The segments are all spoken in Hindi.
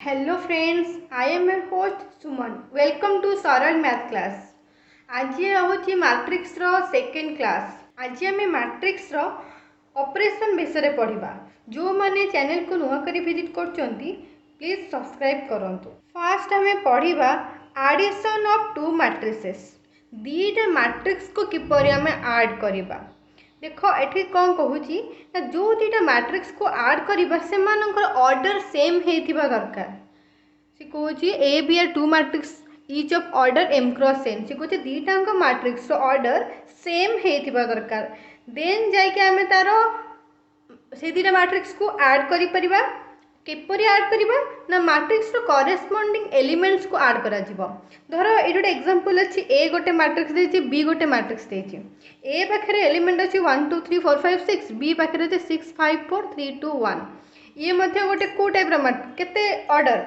Hello friends, I am your host Suman. Welcome to Saral math class. आज हूँ मैट्रिक्स सेकेंड क्लास। आज आम मैट्रिक्स ऑपरेशन विषय पढ़ा। जो मैंने चैनल को नुआ कर विजिट कर प्लीज सब्सक्राइब करूँ। फास्ट आम पढ़ा एडिशन ऑफ टू मैट्रिसेस। दीटा मैट्रिक्स को किपर आम ऐड करवा। देख ये कौन कहूँ ना, जो दीटा मैट्रिक्स को ऐड करवा से ऑर्डर सेम होता दरकार। सी कहूँ A B are two matrix each of order m cross n. सी कहूँ दीटा मैट्रिक्स ऑर्डर सेम होता दरकार। देन जाके आम तार से दीटा मैट्रिक्स को ऐड करिपरिबा। किपरि ऐड करिबा ना, मैट्रिक्स रो करेस्पोंडिंग एलिमेंट्स को ऐड करा जिवो। धर ये गोटे एग्जांपल अछि, ए गोटे मैट्रिक्स देछि, बी गोटे मैट्रिक्स देछि। ए पाखरे एलिमेंट अछि 1 2 3 4 5 6, बी पाखरे अछि 6 5 4 3 2 1। ये मध्य गोटे को टाइप रो मैट्रिक्स केते ऑर्डर।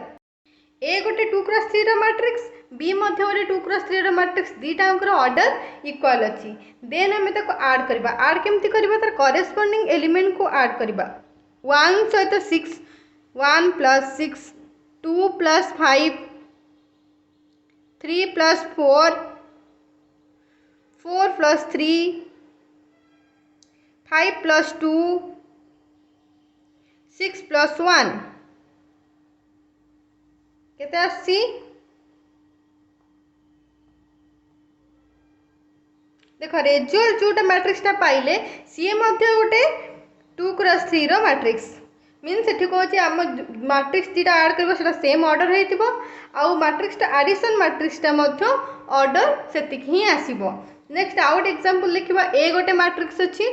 ए गोटे 2 क्रॉस 3 रो मैट्रिक्स, बी मध्य गोटे 2 क्रॉस 3 रो मैट्रिक्स। दीटांकर ऑर्डर इक्वल अछि। देन हमें ताको ऐड करबा। ऐड केमति करबा? तार करेस्पोंडिंग एलिमेंट को ऐड करबा। 1 सहित 6, 1 plus 6, 2 plus 5, 3 plus 4, 4 plus 3, 5 plus 2, 6 plus 1 केते आसी? देख रेजल्ट जोटा मैट्रिक्स पाइले सी मध्य गोटे 2 क्रॉस 3 रो मैट्रिक्स। मीन से कौन आम मैट्रिक्स दीटा ऐड कर सेम ऑर्डर हो मैट्रिक्स एडिशन मैट्रिक्स ऑर्डर से ही आसब। नेक्स्ट आउट एग्जांपल लिखा। ए गोटे मैट्रिक्स अच्छी,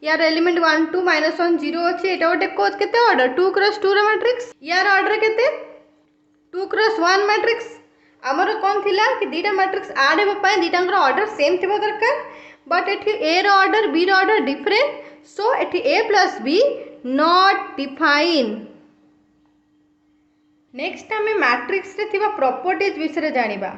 यार एलिमेंट 1 2 -1 0 अच्छी। एटा गोटे कोज केते ऑर्डर 2 क्रॉस 2 रो मैट्रिक्स। यार ऑर्डर केते 2 क्रॉस 1 मैट्रिक्स। आमर कौन थिला कि दीटा मैट्रिक्स ऐड होबा दीटांकर ऑर्डर सेम थिबा दरकार। बट एठी ए रो ऑर्डर बी रो ऑर्डर डिफरेंट, सो एठी A plus B not define. Next आम मैट्रिक्स रे थिबा प्रॉपर्टीज विषय जानिबा।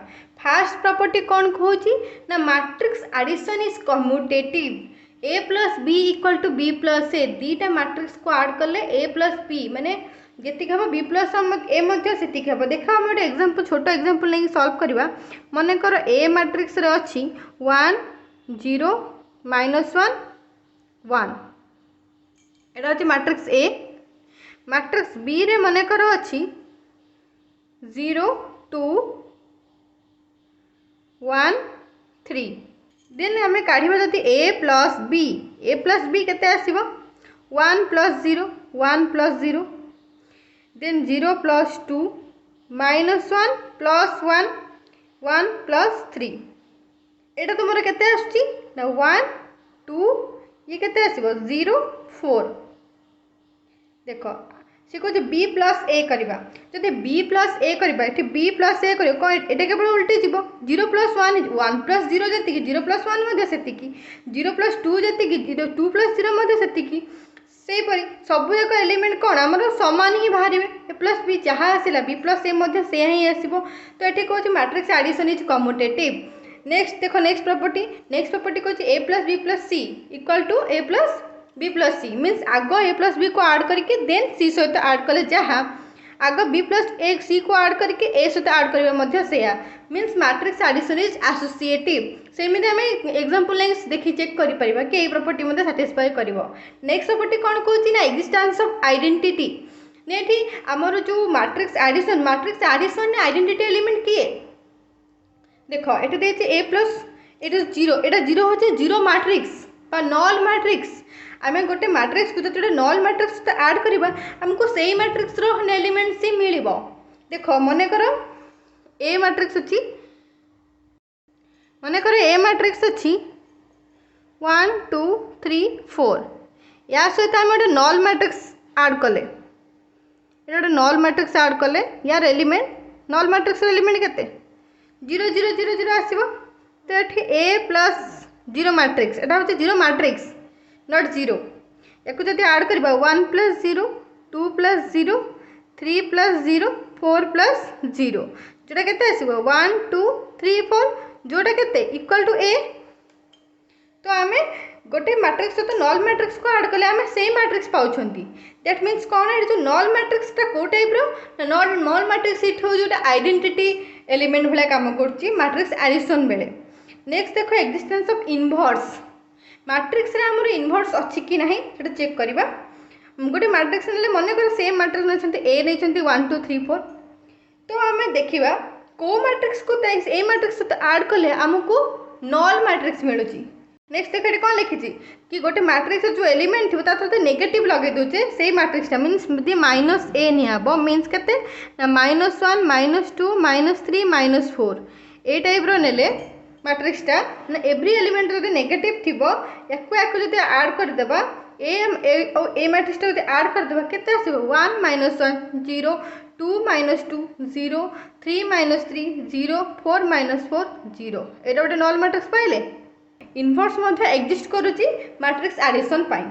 फर्स्ट प्रॉपर्टी कौन कहूची ना, matrix addition is commutative. A plus B equal to B plus A. दीटा मैट्रिक्स को ऐड कले ए प्लस बी माने जेतिक हम बी प्लस ए मध्य सेतिक हम। देखा हम गोटे एग्जांपल, छोटो एग्जांपल नहीं सॉल्व करवा। मन कर ए मैट्रिक्स रे अछि 1 0 -1 1। एटा अछि मैट्रिक्स ए। मैट्रिक्स बी रे मन कर अछि 0 2 1 3। देन हमें काढ़िबा जदि ए प्लस बी केते आसीबो 1 plus 0 1 plus 0। Then 0 plus 2 -1 plus 1 1 plus 3। एटा तुमर केते आछी ना 1 2, ये केते आसीबो 0 4। देख सी कह बी प्लस ए करवा। जब बी प्लस ए करवा, ये बी प्लस ए कर कौन ये केवल उल्टी जीव। 0 प्लस 1 1 प्लस 0 जी 0 प्लस 1 से 0 प्लस 2 जी 2 प्लस 0 से सेपरी सबुक एलिमेंट कौन आम सामान ही बाहर। ए प्लस बी जहाँ आसला बी प्लस ए से ही आसो। तो ये कौन matrix addition is commutative. Next देख नेक्स्ट प्रॉपर्टी कौन A plus B plus C equal to A plus B plus C. Means आग ए प्लस बी को ऐड करके देन सी सहित ऐड कले जहाँ आग बी प्लस ए सी को ऐड करके ए सहित ऐड करवा से। Means matrix addition is associative. सेमती आम एग्जांपल देखी चेक कर कि ये प्रॉपर्टी मते सैटिस्फाई कर। नेक्स्ट प्रॉपर्टी कौन कहूँ ना, एक्जिस्टेंस ऑफ आइडेंटिटी। नेठी आमर जो मैट्रिक्स एडिशन ने आइडेंटिटी एलिमेंट किए देख ये देखे ए प्लस ये 0। एटा 0 होचे 0 मैट्रिक्स बा नल मैट्रिक्स। आम गोटे मैट्रिक्स को जो नल मैट्रिक्स तो ऐड करवा आमको से मैट्रिक्स रो एलिमेंट सी मिल। देख मन कर ए मैट्रिक्स अच्छी, मन कर ए मैट्रिक्स अच्छी 1 2 3 4। या सहित आम गोटे नल मैट्रिक्स ऐड कले, गोटे नल मैट्रिक्स ऐड कले यार एलिमेंट नल मैट्रिक्स एलिमेंट केते 0 0 0 0 आसीबो। तो ये ए प्लस 0 मैट्रिक्स एटा होचे 0 मैट्रिक्स नॉट 0। या जब ऐड करवा 1 प्लस 0 2 प्लस 0 3 प्लस 0 4 प्लस 0 जोटा केते आसीबो 1 2 3 4 जोटा केते इक्वल टू ए। तो आम गोटे मैट्रिक्स सहित नल मैट्रिक्स को ऐड कले आम से मैट्रिक्स पाँच दैट मीन्स कौन ये जो नल मैट्रिक्सटा कौ टाइप नल मैट्रिक्स ये हूँ जो आइडेंटिटी एलिमेंट भाया कम कर मैट्रिक्स एडिशन बेले। नेक्स्ट देख एक्जिस्टेंस ऑफ इनवर्स मैट्रिक्स रे हमर इनवर्स अच्छी कि नहीं सेटा चेक करबा। गोटे मैट्रिक्स ने मन कर सेम मैट्रिक्स नहीं ए नहीं 1 2 3 4 तो आम देखा को मैट्रिक्स को ए मैट्रिक्स सहित ऐड कले आमको नल मैट्रिक्स मिलूँ। नेक्स्ट देख ये कौन लिखी कि गोटे मैट्रिक्स जो एलिमेंट थी सहित नेगेटिव लगे दूचे से मैट्रिक्सटा मीन्स माइनस ए निब मीन्स के -1 -2 -3 -4 ये टाइप नेले मैट्रिक्सटा एव्री एलिमेंट जो नेगेटिव थी या ऐड करदे ए मैट्रिक्सटा जो ऐड करदे केते आसीबो 1 -1 0 2 -2 0 3 -3 0 4 -4 0 एटा गोटे नल मैट्रिक्स पाइले। इनवर्स मध्य एक्जिस्ट करुच्ची मैट्रिक्स एडिशन पाई।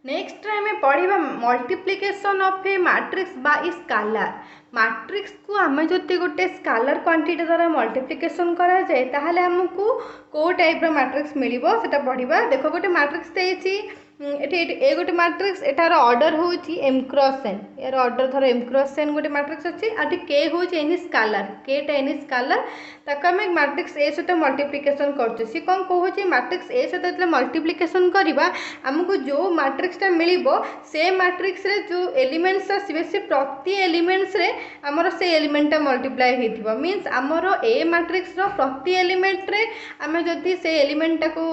नेक्स्ट आम पढ़ा multiplication of A matrix bye scalar matrix को आम जदि गोटे स्केलर क्वांटिटी द्वारा मल्टीप्लिकेशन करा जाए ताहले हमको को टाइप मैट्रिक्स मिलिबो सेटा पढ़िबा। देखो गोटे मैट्रिक्स देछि ए गोटे मैट्रिक्स एटार ऑर्डर होची m क्रॉस n यार ऑर्डर धर m क्रॉस n गोटे मैट्रिक्स अछि आठी k होची एनी स्केलर k टा एनी स्केलर ताका हम मैट्रिक्स a सहित मल्टीप्लिकेशन करछे सी कोन कहूची मैट्रिक्स a सहित जतले मल्टीप्लिकेशन करबा हमको जो मैट्रिक्सटा मिलिबो से मैट्रिक्स रे जो एलिमेंट्स आसीबे से प्रति एलिमेंट्स रे हमर से एलिमेंटटा मल्टीप्लाई हेतिबो मींस हमर a मैट्रिक्स रो प्रति एलिमेंट रे हमें जदि से एलिमेंटटा को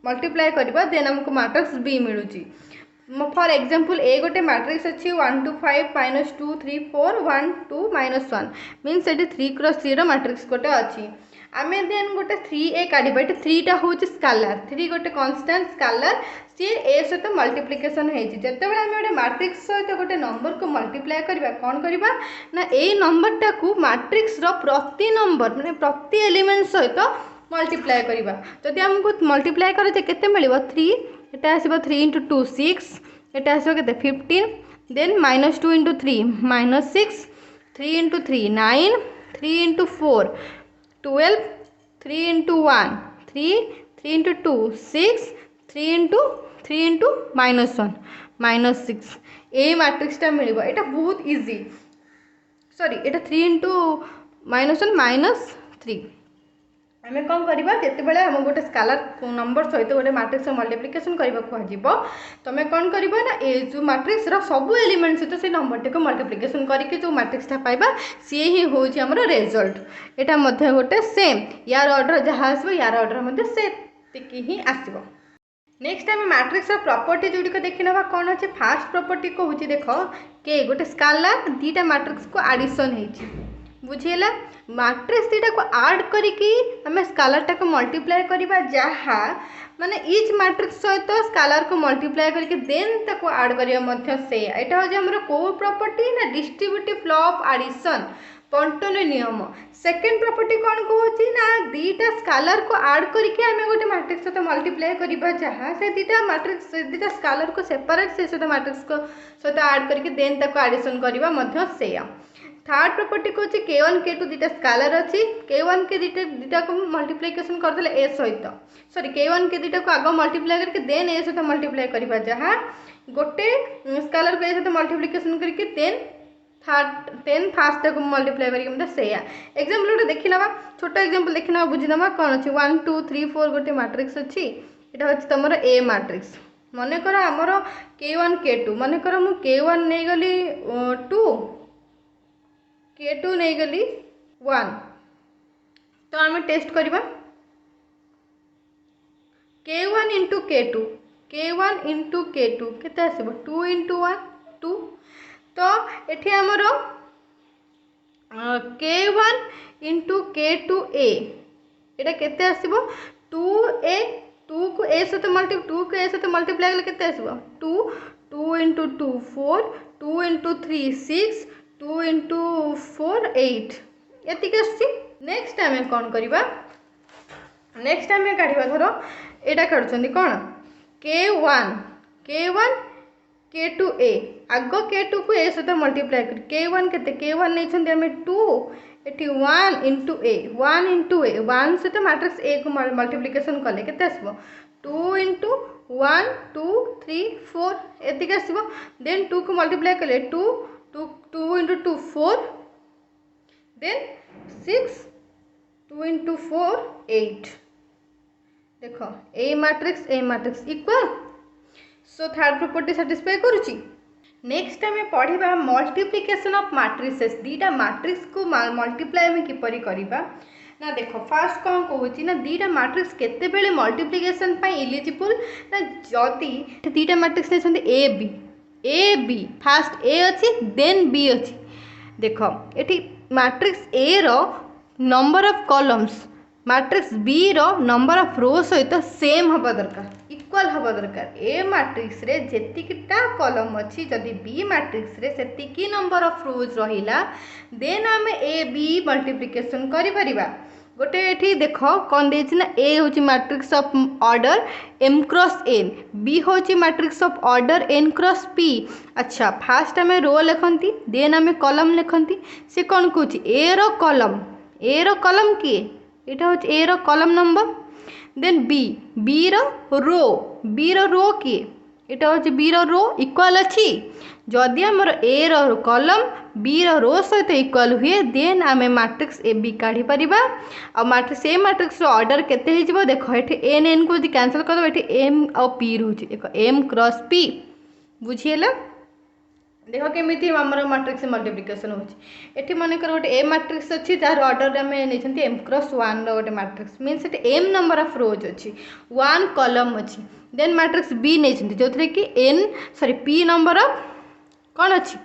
मल्टीप्लाई करबा देन हमको मैट्रिक्स बी मिलूची। फॉर एग्जांपल ए गोटे मैट्रिक्स अच्छी 1 2 5 -2 3 4 1 2 -1 मीन्स ये 3 क्रॉस 3 मैट्रिक्स गोटे अच्छी आम देन गोटे 3a काढ़ा ये 3 टा हूँ स्केलर 3 गोटे कन्स्टांट स्केलर सी ए सहित मल्टीप्लिकेशन होते आम गोटे मैट्रिक्स सहित गोटे नंबर को मल्टीप्लाई करवा कौन करवा ना ए नंबरटा को मैट्रिक्स प्रति नंबर माने प्रति एलिमेंट सहित मल्टीप्लाई करवा जदि आमको मल्टीप्लाई करे केते मिलिबो 3 एटा आसीबो 3 × 2 6 एटा आसीबो केते 15 देन -2 × 3 -6 3 × 3 9 3 × 4 12 3 × 1 3 3 × 2 6 3 × -1 -6 ए मैट्रिक्सटा मिलिबो एटा बहुत इजी सॉरी एटा 3 × -1 -3 आम कौन करवा जिते आम गोटे स्केलर नंबर सहित गोटे मैट्रिक्स मल्टीप्लिकेशन करने कह तुम कौन कर ए जो मैट्रिक्स सब एलिमेंट सहित से नंबर टी को मल्टीप्लिकेशन करके जो मैट्रिक्सटा पाइबा सी ही हूँ आमर रिजल्ट यहाँ गोटे सेम यार ऑर्डर जहाँ आसो यार ऑर्डर से ही आसो। नेक्स्ट आम मैट्रिक्स प्रॉपर्टी जोड़िक देखी ना कौन अच्छे फास्ट प्रॉपर्टी कहूँ देख के गोटे स्केलर दीटा मैट्रिक्स को एडिशन हो बुझीला मैट्रिक्स दीटा को ऐड करके आम स्केलरटा को मल्टीप्लाई करवा जहाँ माने इच मैट्रिक्स सहित स्केलर को मल्टीप्लाई करके देन ताको ऐड करवा से यहाँ हूँ आम को प्रॉपर्टी ना डिस्ट्रीब्यूटिव लॉ ऑफ एडिशन बंटन नियम। सेकेंड प्रॉपर्टी कौन कहूँ ना दीटा स्केलर को ऐड करके आम गोटे मैट्रिक्स सहित मल्टीप्लाई करवा जहाँ से दीटा मैट्रिक्स दीटा स्केलर को सेपरेट से सहित मैट्रिक्स को सहित ऐड करके देन ताको एडिशन करवा से। थर्ड प्रॉपर्टी कौन k1 k2 दीटा स्केलर अच्छी k1 के दीटा को मल्टीप्लिकेशन करदे ए सहित सॉरी k1 के दीटा को आग मल्टीप्लाई करके देन ए सहित मल्टीप्लाई करवा जहाँ गोटे स्केलर को ए सहित मल्टीप्लिकेशन करके देन फास्ट को मल्टीप्लाई करके से एग्जांपल गोटे देखी ना छोट एग्जांपल देखी ना बुझी ना कौन अच्छी 1 2 3 4 गोटे मैट्रिक्स अच्छी यहाँ हूँ तुम ए मैट्रिक्स मनकर आमर k1 k2 मनकर मु k1 नहीं गली 2 k2 नहीं गली 1 तो आम टेस्ट करवा k1 × k2 k1 × k2 केते आसीबो 2 × 1 2 तो एठी हमर k1 × k2a एटा केते आसीबो 2a 2 को a सहित मल्टीप्लाई करले केते आसीबो 2 2 × 2 4 2 × 3 6 2 × 4 8 एतिक आसी। नेक्स्ट आम कौन करवा नेक्स्ट आम काढ़ा धर यहाँ काढ़ुंट कौन k1 k2a आग k2 को a सहित मल्टीप्लाई कर k1 केते k1 नहीं आम 2 ये 1 × a 1 × a 1 सहित मैट्रिक्स a को मल्टीप्लिकेशन कले केते आसबो 2 इंटू 1 2 3 4 एतिक आसो देन 2 को मल्टीप्लाई कले 2 2 2 इंटू 2 4 देन 6 2 इंटू 4 8 देख A matrix equal so third property satisfy करुच्ची। नेक्स्ट आम पढ़ा मल्टीप्लिकेशन ऑफ मैट्रिसेस दीटा मैट्रिक्स को मल्टीप्लाई आम किपरि करबा ना देख फास्ट कौन कहूँ ना दीटा मैट्रिक्स केतेबेले मल्टीप्लिकेशन इलिजिबल ना जदि दीटा मैट्रिक्स ने ए बी फास्ट ए अच्छी देन बी अच्छी देख ये मैट्रिक्स ए रो number of columns matrix B row number of row सहित सेम हवा दरकार इक्वल हवा दरकार ए मैट्रिक्स रे जेतिकिटा कॉलम अच्छी जदि बी मैट्रिक्स रे सेतिकी नंबर ऑफ रोज रहिला देन आमे ए बी मल्टीप्लिकेशन करि परिबा। गोटे एठी देख कौन देछि ना ए होची matrix of order m cross n B होची matrix of order n cross p। अच्छा फास्ट आमे रो लिखंती देन आमे कॉलम लिखंती से कौन कहूची ए रो कॉलम किए यहाँ हूँ A row column number then B रो किए यहाँ हूँ बी रो इक्वल अच्छी जदि आमर ए रो कॉलम बी रो सहित इक्वल हुए देन आम मैट्रिक्स ए बी काढ़ी परिबा आ मैट्रिक्स ए मैट्रिक्स रो ऑर्डर केते हिजबो देखो ये एन एन को कैंसल कर दो ये एम आ पी रोचे देखो एम क्रॉस पी बुझीला देख केमी आमर मैट्रिक्स मल्टीप्लिकेशन होती मनकर गोटे ए मैट्रिक्स अच्छी जार ऑर्डर आम नहीं एम क्रॉस 1 रोटे matrix means m number of rows अच्छी 1 कॉलम अच्छी देन मैट्रिक्स बी नहीं जो थे कि पी नंबर ऑफ कौन अच्छी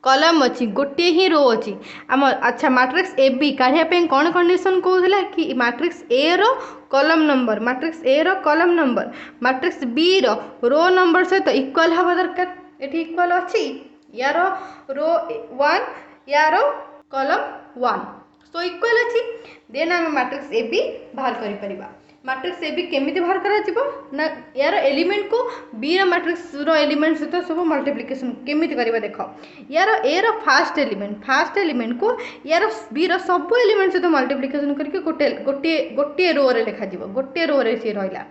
कॉलम अच्छी गोटे ही रो अच्छी आम अच्छा मैट्रिक्स ए बी काढ़ापी कौन कंडीशन कहला कि matrix A row column number matrix A row column number matrix B row number सहित इक्वल हवा दरकार ये इक्वल अच्छी यार रो 1 यार कॉलम 1 सो इक्वल अच्छी देन आम मैट्रिक्स ए बी बाहर कर मैट्रिक्स ए बी केमिति बाहर करा ना यार एलिमेंट को बी मैट्रिक्स रो एलिमेंट सहित सब मल्टीप्लिकेशन केमिति करबा देख यार ए रो फास्ट एलिमेंट को यार बी रो सब एलिमेंट सहित मल्टीप्लिकेशन करके गोटे रो रे लिखा जीवो गोटे रो रे सी रहिला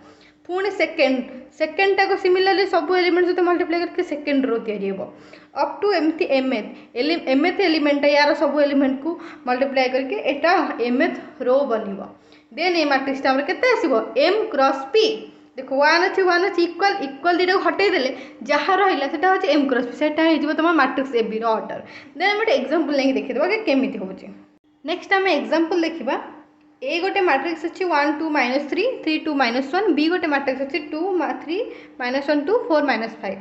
पुणी सेकेंड टाक सिमिलरली सब एलिमेंट सहित मल्टीप्लाई करके सेकेंड रो तैयारी हो अप टू एमती एमएथ एलिमेंट यार सब एलिमेंट को मल्टीप्लाई करके एटा एमएथ रो बनिबो देन ए मैट्रिक्स टाइम केते आसीबो m क्रॉस p देखो 1 अच्छी इक्वल दीटा हटई देले जहाँ रहिला सेटा होची m क्रॉस p सेटा हे जिवो तमा matrix A B row order then हम एग्जांपल लेके देखि देबा कि केमिति होची। नेक्स्ट हम एग्जांपल देखिबा ए गोटे मैट्रिक्स अच्छी 1 2 -3 3 2 -1 बी गोटे मैट्रिक्स अच्छी 2 3 -1 2 4 -5।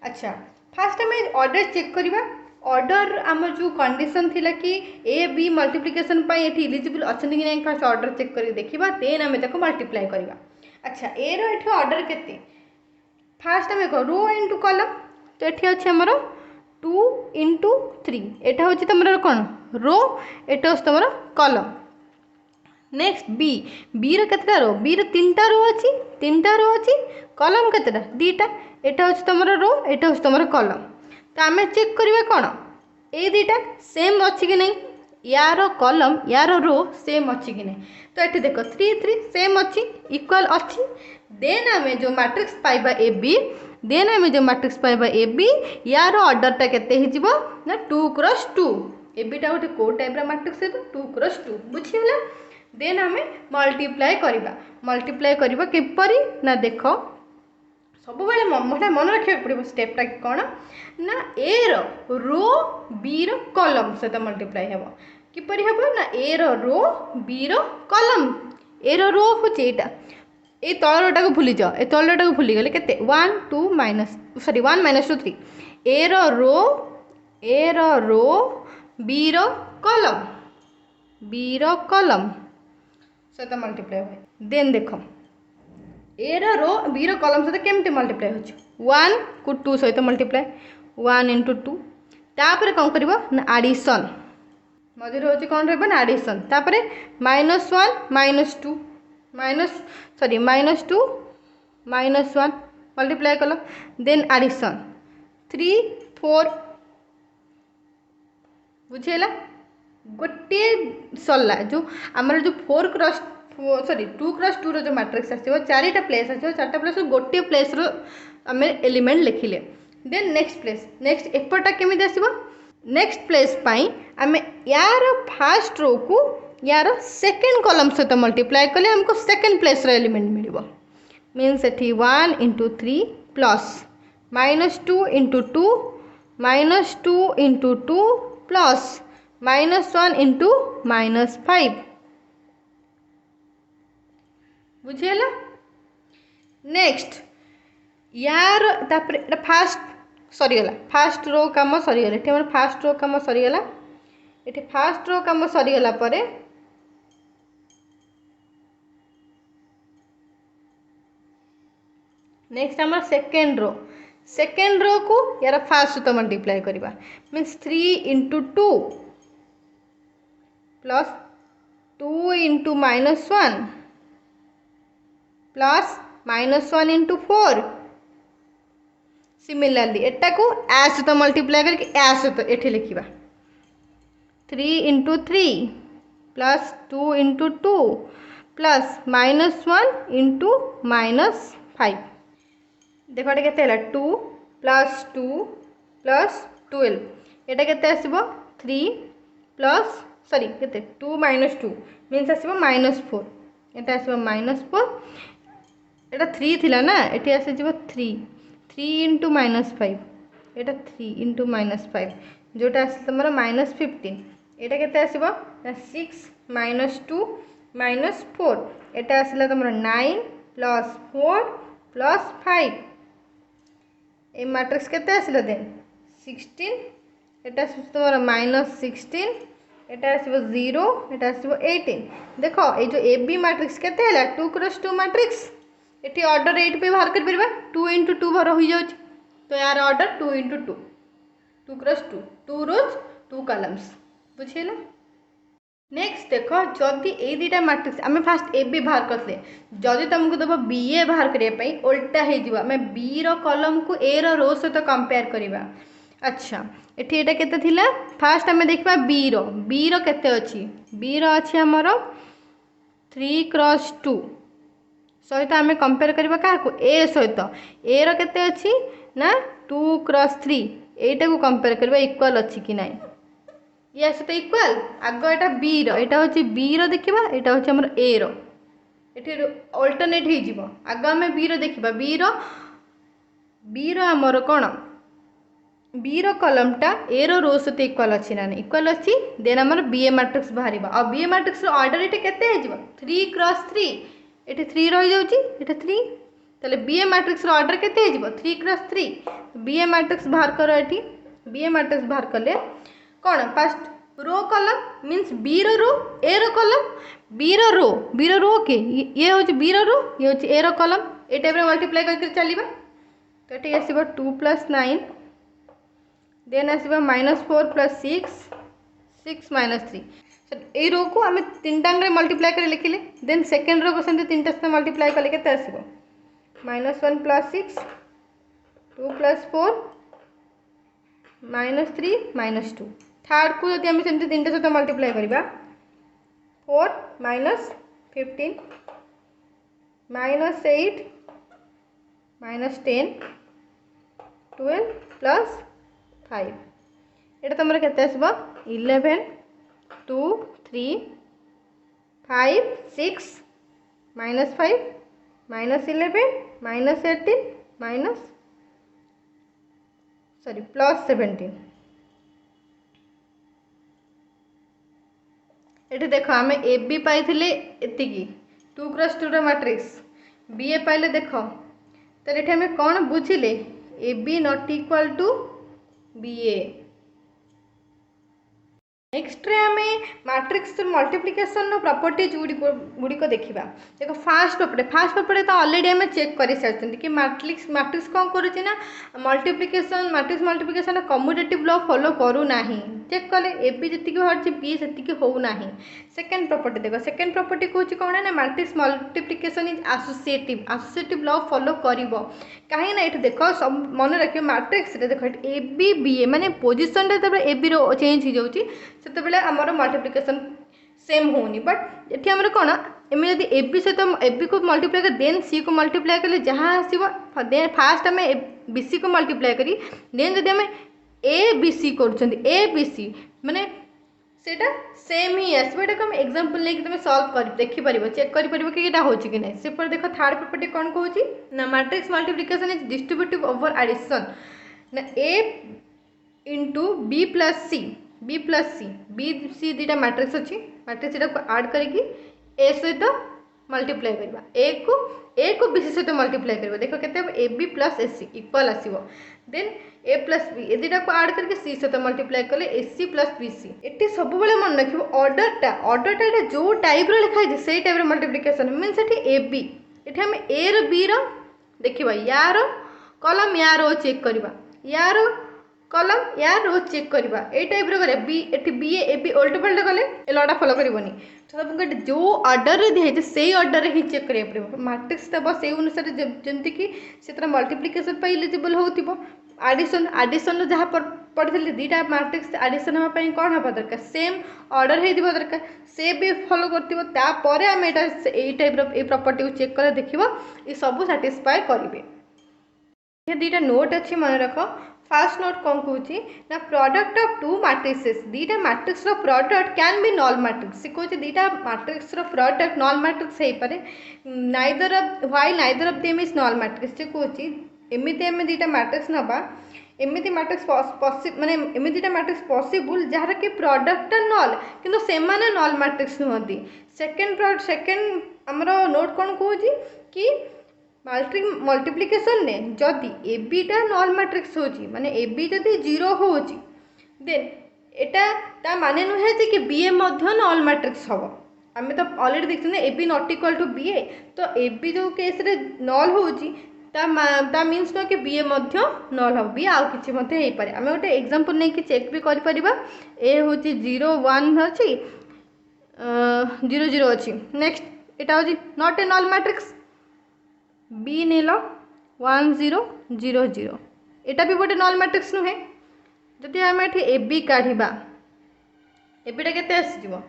अच्छा फास्ट हमें ऑर्डर चेक करवा ऑर्डर आम जो कंडीशन थिला कि ए बी मल्टीप्लिकेशन पाई एठी एलिजिबल अछन कि नहीं फास्ट ऑर्डर चेक करी देखिबा देन हमें ताको मल्टीप्लाई करवा। अच्छा ए रो एठी ऑर्डर केते फास्ट हमें को रो इनटू कॉलम तो एठी अछि हमरो 2 इंटू 3 एटा होछि तमरो कोन रो एटा होछि तमरो कॉलम। नेक्स्ट बी रो केतेटा रो बी रो तीनटा रो अछि कॉलम केतेटा दीटा एटा होछि तमरो रो एटा होछि तमरो कॉलम तो आम चेक करवा कौन ए दीटा सेम अच्छी कि नहीं यार कॉलम यार रो सेम अच्छी कि नहीं तो ये देख 3 3 सेम अच्छी इक्वल अच्छी देन आम जो मैट्रिक्स पाइबा ए बी देन आम जो मैट्रिक्स पाइबा ए बी यार ऑर्डरटा केते हिजिबो ना 2 क्रॉस 2 ए बीटा गोटे को टाइप मैट्रिक्स 2 क्रॉस 2 बुझीगला देन आम मल्टीप्लाई करवा किपरि ना देख सब बेले मन रखा पड़ो स्टेपटा कौन ना ए रो बी रो कॉलम सहित मल्टीप्लाई हे किपरि हम ना ए रो बी रो कॉलम ए रो हूँ यहाँ ये तलटा को भूली जाओ ए तलटा को भूली गले के 1 2 1 -2 3 ए रो बी रो कॉलम सहित मल्टीप्लाई हुए देन देख ए रो बी रो कॉलम सहित केमती मल्टीप्लाई हो 1 को 2 सहित मल्टीप्लाई 1 इंटू 2 तापर कौन कर आडिशन मझे हूँ कौन रहा आडिशन तापर -1 -2 -2 -1 मल्टीप्लाई कल देन आडिशन 3 4 बुझेला गोटे सरला जो आमर जो 4 क्रॉस सॉरी 2 क्रॉस 2 रो जो मैट्रिक्स आसीबो चारिटा प्लेस आसीबो चारटा प्लेस गोटे प्लेस रो आमे एलिमेंट लिखिले देन नेक्स्ट एपटा केमिति आसीबो नेक्स्ट प्लेस पाई आमे यार फर्स्ट रो को यार सेकंड कॉलम सहित मल्टीप्लाई कले हमको सेकंड प्लेस रो एलिमेंट मिलिबो मीन्स एठी 1 into 3 plus -2 into 2 -2 into 2 plus -1 into -5 बुझेला नेक्स्ट यार तापर फास्ट सरीगला फास्ट रो काम सरीगला एठी हमर फास्ट रो काम सरीगला एठी फास्ट रो काम सरीगला परे नेक्स्ट हमर सेकेंड रो को यार फास्ट तो मल्टीप्लाई करबा means 3 into 2 plus 2 into -1 plus -1 into 4 similarly एटा को आ सहित मल्टीप्लाई करके आ सहित एठी लिखिबा 3 into 3 plus 2 into 2 plus -1 into -5 देखो एटा केते हला 2 प्लस 2 प्लस 12 एटा केते आसीबो 3 प्लस सॉरी केते 2 -2 मींस आसीबो -4 एटा आसीबो -4 एटा 3 थिला ना एठी आसी जिवो 3 into -5 एटा 3 into -5 जोटा आसी तमरा -15 एटा केते आसीबो 6 -2 -4 एटा आसीला तमरा 9 प्लस 4 प्लस 5 ए मैट्रिक्स केते आसीला देन 16 एटा आसी तमरा -16 एटा आसीबो 0 एटा आसीबो 18 देखो ए जो ए बी मैट्रिक्स केते हला 2 क्रॉस 2 मैट्रिक्स एटी ऑर्डर 8 पे बाहर कर परबा 2 into 2 भर हो जाउछ तो यार ऑर्डर 2 into 2 2 क्रॉस 2 रोज 2 कॉलम्स बुझिला नेक्स्ट देखो जदि ए दुटा मैट्रिक्स आम फास्ट ए बी बाहर करते जदि तुमको दब बी ए बाहर करने उल्टा हो बी रो कॉलम को ए रो सहित कंपेयर करवा अच्छा एठी एटा केते थिला फास्ट आम देखा बी रो केते अछि बी रो अछि हमर 3 क्रॉस 2 सहित आम कंपेयर करवा क्या ए सहित ए रो केते अछि ना 2 क्रॉस 3 एटा को कंपेयर करवा इक्वल अछि कि नाही या सहित इक्वल आग एटा बी रो एटा होछि बी रो देखिबा एटा होछि हमर ए रो एठी अल्टरनेट हे जिवो आग हम बी रो देखिबा बी रो हमर कोन बी रो कॉलम टा ए रो सहित इक्वल अछि ना इक्वल अछि देन हमर बी ए मैट्रिक्स बाहरिबा आ बी ए मैट्रिक्स रो ऑर्डर एटा केते हे जिवो 3 क्रॉस 3 एठी 3 रहि जाउची एटा 3 तले बी ए मैट्रिक्स रो ऑर्डर केते हे जिवो 3 क्रॉस 3 बी ए मैट्रिक्स बाहर करो एठी बी ए मैट्रिक्स बाहर करले कौन फर्स्ट रो कॉलम मीन्स बी रो ए रो कॉलम बी रो के ये हूँ बी रो ये हूँ A row column A type multiply करके चलवा तो ये आसो 2 + 9 देन आसो -4 + 6 -3 ए रो को आम तीन टाइम मल्टीप्लाई कर लिखिले देन सेकेंड रो को सेम तीन टाइम मल्टीप्लाई कले केते आसो -1 + 6 2 + 4 -3 -2 थर्ड को जब आम सेमती तीन सहित मल्टीप्लाई करवा 4 - 15 -8 -10 12 + 5 एटा तुम केते आसबो 11 2 3 5 6 -5 -11 -18 +17 ये देख आम ए बी पाई एति 2 क्रॉस 2 रो मैट्रिक्स बी ए पाइले देख तो ये आम कौन बुझिले A B not equal to B A next रे आम मैट्रिक्स मल्टीप्लिकेशन प्रॉपर्टीज गुड़िक देखा देखो फास्ट पेपर तो ऑलरेडी आम चेक कर सारी कि मैट्रिक्स कौन करुच्ची ना matrix multiplication commutative law follow करूना चेक कले ए बी जी बाहर बी से होना सेकेंड प्रॉपर्टी देखो सेकेंड प्रॉपर्टी कौन कौन ना matrix multiplication is associative law follow कर कहीं ना ये देख सब मन रखिए मैट्रिक्स देख ए बी बी ए माने पोजिशन ए बी चेंज हो जाऊँगी से आमर मल्टीप्लिकेशन सेम होनी बट ये कौन एम जब ए बी सहित ए बी को मल्टीप्लाई कर देन सी को मल्टीप्लाई कले जहाँ आसो देन फास्ट आम बी सी को मल्टीप्लाई करी देन जब आम ए बी सी कर माने सेटा सेम ही आसो यहाँ आम एक्जामपल लेकिन तुम सल्व कर देखिपर चेक कर कि यहाँ हो कि नहीं से देख थर्ड प्रॉपर्टी कौन कहूँ ना matrix multiplication is distributive over addition ना A into B plus C B C दुटा मैट्रिक्स अच्छी मैट्रिक्स को आड करके ए सहित मल्टीप्लाई करवा ए को बी सी सहित मल्टीप्लाई करवा देख के A B plus A C equal आसो then A plus B A दुटा को आड करके सी सहित मल्टीप्लाई कले ए सी प्लस बी सी ये सब मन रखिए ऑर्डरटा जो टाइप लिखाई से type multiplication mean A B ये आम ए रो बी रो देखा यार कलम यार चेक करवा यार कलम यार रो चेक करवा ए टाइप रे बी एटी बी ए बी उल्टा पल्टा कले लटा फॉलो करबनी तो तुमको जो ऑर्डर रे दिए से ऑर्डर रे ही चेक करिया पड़ो मैट्रिक्स दबो से अनुसार जमती कि से मल्टीप्लिकेशन पे एलिजिबल होतिबो आडिशन जहाँ पढ़ी दुटा मैट्रिक्स आडिशन होगा कौन हवा दरकार सेम ऑर्डर हो दरकार से भी फॉलो करपर आम ये टाइप प्रॉपर्टी को चेक कर देखो ये सब सैटिस्फाई करेंगे ये दुटा नोट अच्छी मन रख फास्ट नोट कौन कहूँ ना प्रोडक्ट ऑफ टू मैट्रिसेस दुटा matrix product can be knoll matrix से कहते दुटा मैट्रिक्स प्रोडक्ट नॉल मैट्रिक्स हो पारे neither of them is knoll matrix से कहूँ एमती आम दुटा मैट्रिक्स नवा एमती मैट्रिक्स माने एमती दुटा मैट्रिक्स पॉसिबल जहाँ कि प्रोडक्ट नल किंतु से नल मैट्रिक्स नुहति सेकेंड आमर नोट कौन कहूँ कि मल्टीप्लिकेशन ने जदि ए बीटा नल मैट्रिक्स होची माने ए बी जदि जीरो होची देन एटा ता माने नुहे कि बी ए मध्य नल मैट्रिक्स हम आम तो ऑलरेडी देखते A B not equal to B A तो ए बी जो केस रे नल होची ता मीन्स न कि बी ए मध्य नल हम बी आउ किछि मध्य हो पारे आम गोटे एग्जांपल नहीं कि चेक भी कर परिबा ए होची 0 1 अछि 0 0 अछि नेक्स्ट एटा होची not A null matrix B null 1 0 0 0 एटा भी गोटे नल मैट्रिक्स नुहे जदि आम ये ए बी काढ़ा एबीटा केते आसीजिवो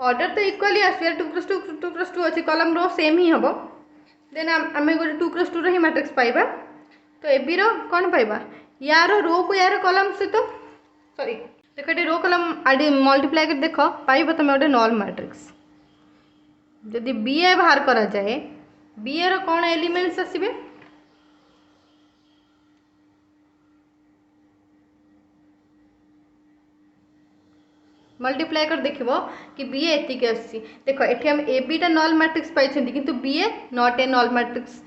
ऑर्डर तो इक्वली आसो 2 अच्छी कलम रो सेम ही हम देन आम गोटे 2 ही मैट्रिक्स पाइबा तो ए बी रो कौन पाइबा यार रो को यार कलम सहित सॉरी देख ये रो कलम आडि मल्टीप्लाई कर देख पाइब तुम गोटे नल मैट्रिक्स जदि बी ए बाहर करा जाए बी ए रो कौन एलिमेंट्स आसबे मल्टीप्लाई कर देखो कि बी ए एतिक आसी देख ये आम ए बीटा नल मैट्रिक्स पाई किंतु B A not A null matrix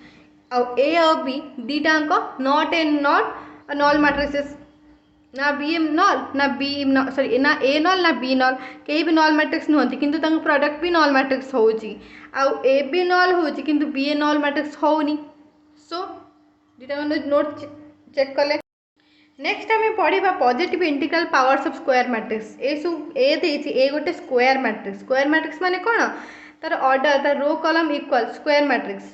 आउ ए और बी दीटाक नॉट ए नल मैट्रिक्स ना बी एम नल ना बी सॉरी ना ए नल ना बी नल कहीं भी नल मैट्रिक्स नुहति किंतु प्रोडक्ट भी नल मैट्रिक्स होची आउ ए बी नल होची किंतु बी ए नल मैट्रिक्स होनी सो दुटा नोट चेक कले नेक्स्ट आम पढ़ा positive integral powers of square matrix A सब ए गोटे स्क्वायर मैट्रिक्स माने कौन तार ऑर्डर तार रो कॉलम इक्वल स्क्वायर मैट्रिक्स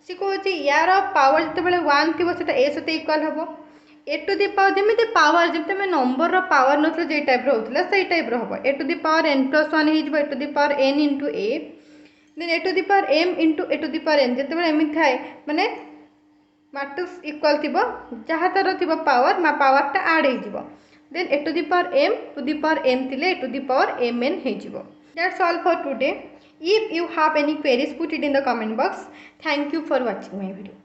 सी कहूँ यार पावर जिते 1 थी से ए सहित इक्वल हम ए टू दी पावर जमी पावर जमी आम नंबर पावर नथिला जे टाइप होता से टाइप हम A to the power n + 1 हो A to the power n into A then A to the power m into A to the power n जिते एमती थाए माने मैट्रिक्स इक्वल थी जहाँ तार थी पावर पावरटा आड हो then A to the power m थिले A to the power mn हो that's all for today if you have any queries put it in the comment box thank you for watching my video.